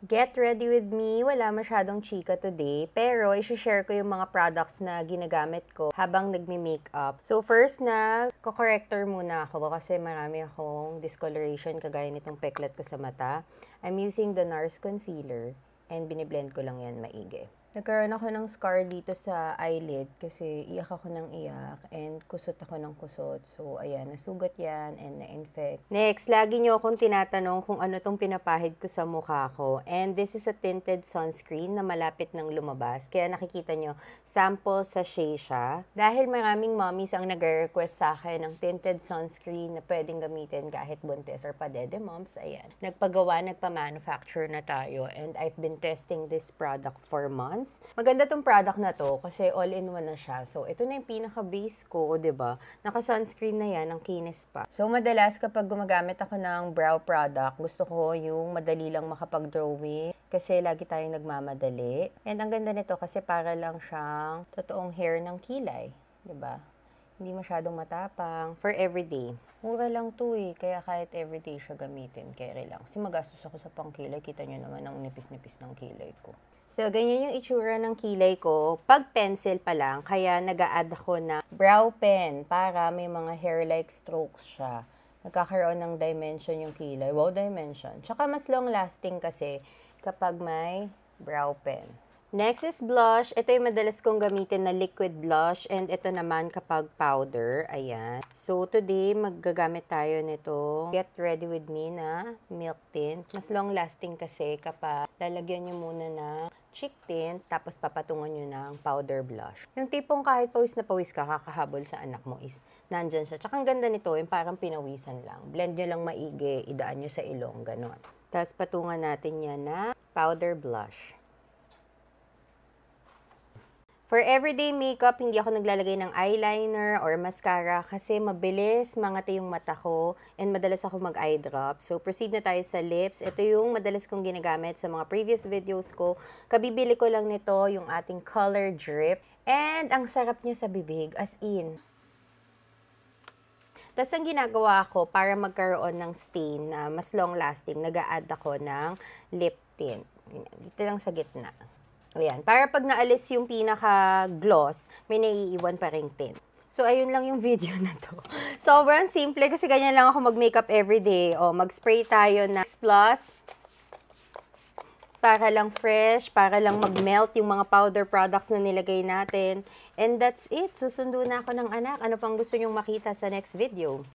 Get ready with me. Wala masyadong chika today, pero i-share ko yung mga products na ginagamit ko habang nagme-makeup. So first na, ko-corrector muna ako kasi marami akong discoloration kagaya nitong peklat ko sa mata. I'm using the NARS Concealer and biniblend ko lang yan maigi. Nagkaroon ako ng scar dito sa eyelid kasi iyak ako ng iyak and kusot ako ng kusot. So, ayan, nasugat yan and na-infect. Next, lagi nyo akong tinatanong kung ano tong pinapahid ko sa mukha ko. And this is a tinted sunscreen na malapit ng lumabas. Kaya nakikita nyo, sample sachet siya. Dahil maraming mommies ang nag-request sa akin ng tinted sunscreen na pwedeng gamitin kahit buntis or padede moms, ayan. Nagpagawa, nagpa-manufacture na tayo and I've been testing this product for months. Maganda tong product na to kasi all-in-one na siya. So, ito na yung pinaka-base ko, o diba? Naka-sunscreen na yan, ang kinis pa. So, madalas kapag gumagamit ako ng brow product, gusto ko yung madali lang makapag-drawing kasi lagi tayong nagmamadali. And ang ganda nito kasi para lang siyang totoong hair ng kilay, diba? Hindi masyadong matapang. For everyday. Mura lang to eh. Kaya kahit everyday siya gamitin, carry lang. Kasi magastos ako sa pangkilay. Kita nyo naman ang nipis-nipis ng kilay ko. So, ganyan yung itsura ng kilay ko. Pag pencil pa lang, kaya nag-a-add ako na brow pen para may mga hair-like strokes siya. Nagkakaroon ng dimension yung kilay. Wow, dimension. Tsaka mas long-lasting kasi kapag may brow pen. Next is blush. Ito yung madalas kong gamitin na liquid blush. And ito naman kapag powder. Ayan. So, today, maggagamit tayo nito. Get ready with me na milk tint. Mas long-lasting kasi kapag lalagyan nyo muna na cheek tint, tapos papatungan nyo ng powder blush. Yung tipong kahit pawis na pawis ka, kakahabol sa anak mo is nandyan siya. Tsaka ang ganda nito, yung parang pinawisan lang. Blend nyo lang maigi, idaan nyo sa ilong, ganon. Tapos patungan natin yan na powder blush. For everyday makeup, hindi ako naglalagay ng eyeliner or mascara kasi mabilis mangati yung mata ko and madalas ako mag-eye drop. So, proceed na tayo sa lips. Ito yung madalas kong ginagamit sa mga previous videos ko. Kabibili ko lang nito yung ating Color Drip. And ang sarap niya sa bibig, as in. Tapos ang ginagawa ko para magkaroon ng stain na mas long-lasting, nag-a-add ako ng lip tint. Dito lang sa gitna. Ayan. Para pag naalis yung pinaka-gloss, may naiiwan pa ring tint. So, ayun lang yung video na to. Sobrang simple kasi ganyan lang ako mag-makeup everyday. O, mag-spray tayo na Plus para lang fresh, para lang mag-melt yung mga powder products na nilagay natin. And that's it. Susundo na ako ng anak. Ano pang gusto nyong makita sa next video?